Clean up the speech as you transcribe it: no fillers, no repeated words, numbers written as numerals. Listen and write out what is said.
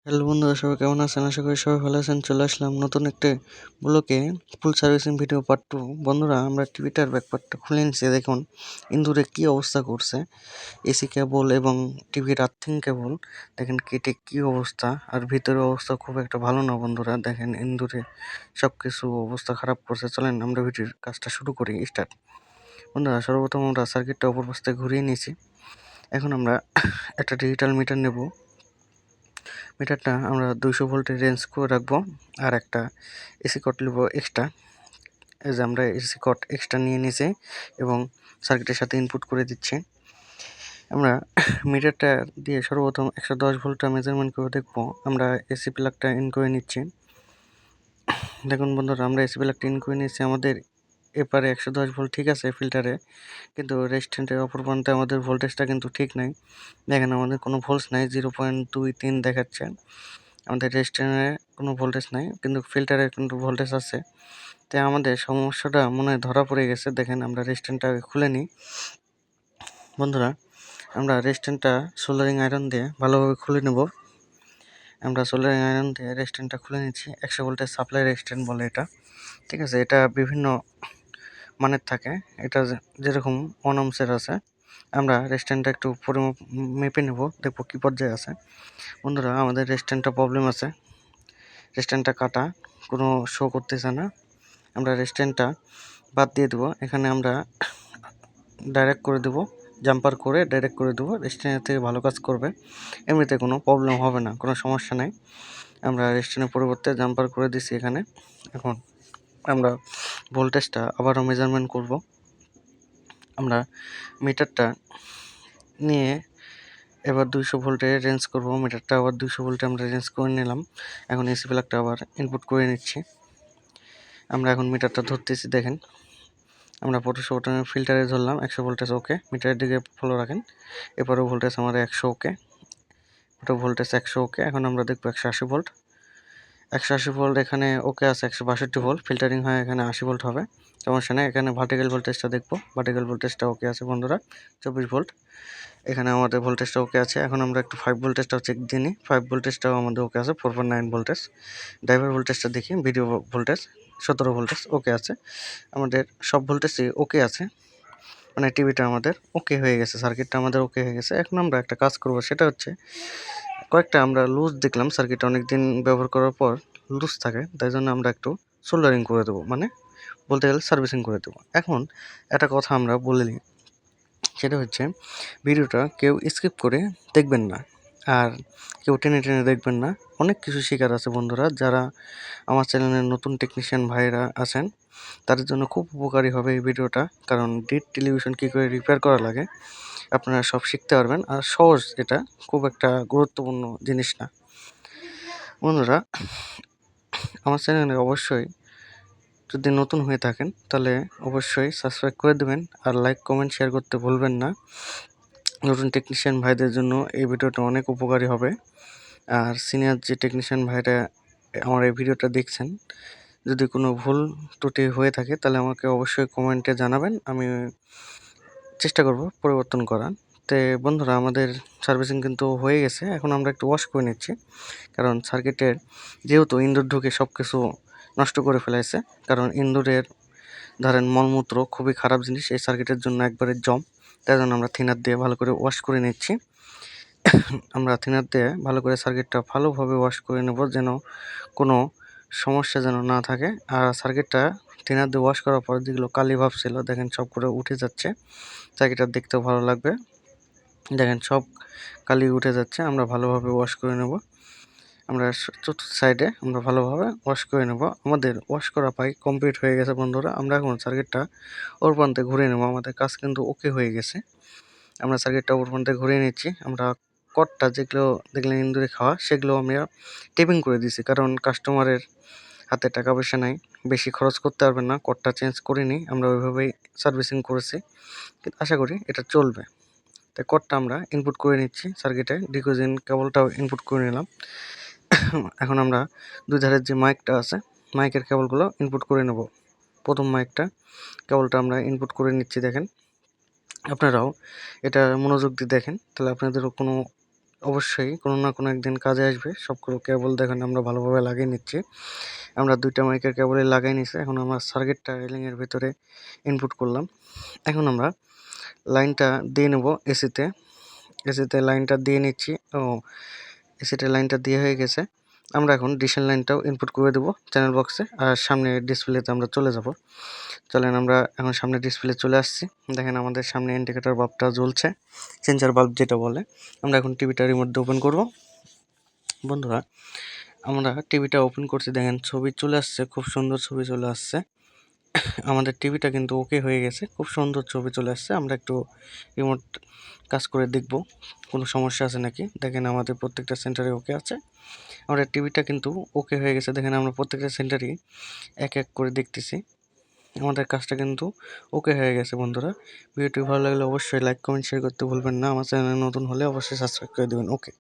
Hello বন্ধুরা, সবাই কেমন আছেন? আশা করি সবাই ভালো আছেন। চলে আসলাম নতুন একটা ব্লকে ফুল সার্ভিসিং ভিডিও পার্ট 2। বন্ধুরা, আমরা টিভিটার ব্যাকপার্টটা খুলে নিচ্ছি। দেখুন ইন্দুরে কি অবস্থা করছে। এসি কেবল এবং টিভির আর্থিং কেবল দেখেন কেটে কি অবস্থা, আর ভিতরে অবস্থা খুব একটা ভালো না। বন্ধুরা দেখেন ইন্দুরে সব কিছু অবস্থা খারাপ করছে। চলেন আমরা ভিডিওর কাজটা শুরু করি। স্টার্ট। বন্ধুরা, সর্বপ্রথম আমরা সার্কিটটা অপর পাশ থেকে ঘুরিয়ে নিয়েছি। এখন আমরা একটা ডিজিটাল মিটার নেব। মিটারটা আমরা 200 ভোল্টের রেঞ্জ করে রাখবো। আর একটা এসি কট নেব এক্সট্রা। এই যে আমরা এসি কট এক্সট্রা নিয়ে নিয়েছি এবং সার্কিটের সাথে ইনপুট করে দিচ্ছি। আমরা মিটারটা দিয়ে সর্বপ্রথম 110 ভোল্টটা মেজারমেন্ট করে দেখবো। আমরা এসি প্লাগটা ইন করে নিচ্ছি। দেখুন বন্ধুরা, আমরা এসি প্লাগটা ইন করে নিচ্ছি। আমাদের এপারে 110 ভোল্ট ঠিক আছে ফিল্টারে, কিন্তু রেজিস্ট্যান্টের অপর প্রান্তে আমাদের ভোল্টেজটা কিন্তু ঠিক নাই। দেখেন আমাদের কোনো ভোল্টেজ নাই, 0.23 দেখাচ্ছে। আমাদের রেজিস্ট্যান্টে কোনো ভোল্টেজ নাই, কিন্তু ফিল্টারে কিন্তু ভোল্টেজ আছে। তাই আমাদের সমস্যাটা মনে হয় ধরা পড়ে গেছে। দেখেন আমরা রেজিস্ট্যান্টটা খুলে নিই। বন্ধুরা, আমরা রেজিস্ট্যান্টটা সোল্ডারিং আয়রন দিয়ে ভালোভাবে খুলে নেব। আমরা সোল্ডারিং আয়রন দিয়ে রেজিস্ট্যান্টটা খুলে নিচ্ছি। 100 ভোল্টের সাপ্লাই রেজিস্ট্যান্ট বলে এটা, ঠিক আছে। এটা বিভিন্ন মানের থাকে। এটা যেরকম 1 ohms আছে। আমরা রেজিস্ট্যান্টটা একটু মেপে নেব, দেখবো কী পর্যায়ে আছে। বন্ধুরা, আমাদের রেজিস্ট্যান্টটা প্রবলেম আছে। রেজিস্ট্যান্টটা কাটা, কোনো শো করতেছে না। আমরা রেজিস্ট্যান্টটা বাদ দিয়ে দেবো। এখানে আমরা ডাইরেক্ট করে দেবো, জাম্পার করে ডাইরেক্ট করে দেবো। রেজিস্ট্যান্টের থেকে ভালো কাজ করবে, এমনিতে কোনো প্রবলেম হবে না, কোনো সমস্যা নেই। আমরা রেজিস্ট্যান্টের পরিবর্তে জাম্পার করে দিছি এখানে। এখন আমরা ভোল্টেজটা আবারও মেজারমেন্ট করব। আমরা মিটারটা নিয়ে এবার 200 ভোল্টে রেঞ্জ করব। মিটারটা আবার 200 ভোল্টে আমরা রেঞ্জ করে নিলাম। এখন এসি প্লাগটা আবার ইনপুট করে নিচ্ছি। আমরা এখন মিটারটা ধরতেছি। দেখেন আমরা 500 ফিল্টারে ধরলাম, 100 ভোল্টেজ ওকে। মিটারের দিকে ফলো রাখেন। এরপরেও ভোল্টেজ আমাদের 100 ওকে, ওটা ভোল্টেজ 100 ওকে। এখন আমরা দেখবো 180 ভোল্ট। 180 ভোল্ট এখানে ওকে আছে। 162 ভোল্ট ফিল্টারিং হয়, এখানে 80 ভোল্ট হবে, সমস্যা নেই। এখানে ভার্টিক্যাল ভোল্টেজটা দেখবো, ভার্টিক্যাল ভোল্টেজটা ওকে আছে বন্ধুরা, 24 ভোল্ট। এখানে আমাদের ভোল্টেজটা ওকে আছে। এখন আমরা একটু 5 ভোল্টেজটাও চেক দিয়ে নিই। 5 ভোল্টেজটাও আমাদের ওকে আছে, 4.9 ভোল্টেজ। ড্রাইভার ভোল্টেজটা দেখি, ভিডিও ভোল্টেজ 17 ভোল্টেজ ওকে আছে। আমাদের সব ভোল্টেজই ওকে আছে, মানে টিভিটা আমাদের ওকে হয়ে গেছে, সার্কিটটা আমাদের ওকে হয়ে গেছে। এখন আমরা একটা কাজ করব, সেটা হচ্ছে কয়েকটা আমরা লুজ দেখলাম সার্কিটটা অনেকদিন ব্যবহার করার পর লুজ থাকে, তাই জন্য আমরা একটু সোল্ডারিং করে দেবো, মানে বলতে গেলে সার্ভিসিং করে দেবো। এখন একটা কথা আমরা বলে নিই, সেটা হচ্ছে ভিডিওটা কেউ স্কিপ করে দেখবেন না, আর কেউ টেনে টেনে দেখবেন না। অনেক কিছু শেখার আছে বন্ধুরা। যারা আমার চ্যানেলের নতুন টেকনিশিয়ান ভাইরা আছেন, তাদের জন্য খুব উপকারী হবে এই ভিডিওটা, কারণ ডিট টেলিভিশন কী করে রিপেয়ার করা লাগে আপনারা সব শিখতে পারবেন। আর সহজ, এটা খুব একটা গুরুত্বপূর্ণ জিনিস না। বন্ধুরা, আমার চ্যানেলে অবশ্যই যদি নতুন হয়ে থাকেন তাহলে অবশ্যই সাবস্ক্রাইব করে দেবেন, আর লাইক কমেন্ট শেয়ার করতে ভুলবেন না। নতুন টেকনিশিয়ান ভাইদের জন্য এই ভিডিওটা অনেক উপকারী হবে। আর সিনিয়র যে টেকনিশিয়ান ভাইরা আমার এই ভিডিওটা দেখছেন, যদি কোনো ভুল ত্রুটি হয়ে থাকে তাহলে আমাকে অবশ্যই কমেন্টে জানাবেন, আমি চেষ্টা করব পরিবর্তন করার। তো বন্ধুরা, আমাদের সার্ভিসিং কিন্তু হয়ে গেছে। এখন আমরা একটু ওয়াশ করে নিচ্ছি, কারণ সার্কিটের যেহেতু ইঁদুর ঢুকে সব কিছু নষ্ট করে ফেলাইছে। কারণ ইঁদুরের ধরেন মলমূত্র খুবই খারাপ জিনিস, এই সার্কিটের জন্য একবারে জম। তাই জন্য আমরা থিনার দিয়ে ভালো করে ওয়াশ করে নিচ্ছি। আমরা থিনার দিয়ে ভালো করে সার্কিটটা ভালোভাবে ওয়াশ করে নেব, যেন কোনো সমস্যা যেন না থাকে। আর সার্কিটটা থিনার দিয়ে ওয়াশ করার পর যেগুলো কালি ভাব ছিল, দেখেন সব করে উঠে যাচ্ছে। সার্কিটটা দেখতেও ভালো লাগবে। দেখেন সব কালি উঠে যাচ্ছে। আমরা ভালোভাবে ওয়াশ করে নেব। আমরা চতুর্থ সাইডে আমরা ভালোভাবে ওয়াশ করে নেব। আমাদের ওয়াশ করা পাই কমপ্লিট হয়ে গেছে বন্ধুরা। আমরা এখন সার্কিটটা ওর প্রান্তে ঘুরিয়ে নেব। আমাদের কাজ কিন্তু ওকে হয়ে গেছে। আমরা সার্কিটটা ওর প্রান্তে ঘুরিয়ে নিচ্ছি। আমরা কটটা যেগুলো দেখলেন ইন্দুরে খাওয়া, সেগুলো আমরা টেপিং করে দিয়েছি, কারণ কাস্টমারের হাতে টাকা পয়সা নাই, বেশি খরচ করতে পারবেন না। কটটা চেঞ্জ করিনি, আমরা ওইভাবেই সার্ভিসিং করেছি, কিন্তু আশা করি এটা চলবে। তাই কটটা আমরা ইনপুট করে নিচ্ছি সার্কিটে। ডিকোজিন কেবলটাও ইনপুট করে নিলাম। এখন আমরা দুই ধারের যে মাইকটা আছে, মাইকের কেবলগুলো ইনপুট করে নেব। প্রথম মাইকটা কেবলটা আমরা ইনপুট করে নিচ্ছি। দেখেন আপনারাও এটা মনোযোগ দিয়ে দেখেন, তাহলে আপনাদেরও কোনো অবশ্যই কোনো না কোনো একদিন কাজে আসবে। সবগুলো কেবল দেখেন আমরা ভালোভাবে লাগিয়ে নিচ্ছি। আমরা 2টা মাইকের কেবলই লাগাই নিছি। এখন আমরা সার্কিটটা রেলিংয়ের ভিতরে ইনপুট করলাম। এখন আমরা লাইনটা দিয়ে নেব এসিতে। এসিতে লাইনটা দিয়ে নিচ্ছি। এসিতে লাইনটা দিয়ে হয়ে গেছে। আমরা এখন ডিশের লাইনটাও ইনপুট করে দেব চ্যানেল বক্সে। আর সামনে ডিসপ্লেতে আমরা চলে যাব। চলেন আমরা এখন সামনে ডিসপ্লে চলে আসছি। দেখেন আমাদের সামনে ইন্ডিকেটর বাল্বটা জ্বলছে, সেন্সর বাল্ব যেটা বলে। আমরা এখন টিভিটা রিমোট দিয়ে ওপেন করব। বন্ধুরা, আমরা টিভিটা ওপেন করছি, দেখেন ছবি চলে আসছে, খুব সুন্দর ছবি চলে আসছে। আমাদের টিভিটা কিন্তু ওকে হয়ে গেছে, খুব সুন্দর ছবি চলে আসছে। আমরা একটু রিমোট কাজ করে দেখব কোনো সমস্যা আছে নাকি। দেখেন আমাদের প্রত্যেকটা সেন্টারে ওকে আছে। আমাদের টিভিটা কিন্তু ওকে হয়ে গেছে। দেখেন আমরা প্রত্যেকটা সেন্টারই এক এক করে দেখতেছি। আমাদের কাজটা কিন্তু ওকে হয়ে গেছে। বন্ধুরা, ভিডিওটি ভালো লাগলে অবশ্যই লাইক কমেন্ট শেয়ার করতে ভুলবেন না। আমার চ্যানেলে নতুন হলে অবশ্যই সাবস্ক্রাইব করে দেবেন। ওকে।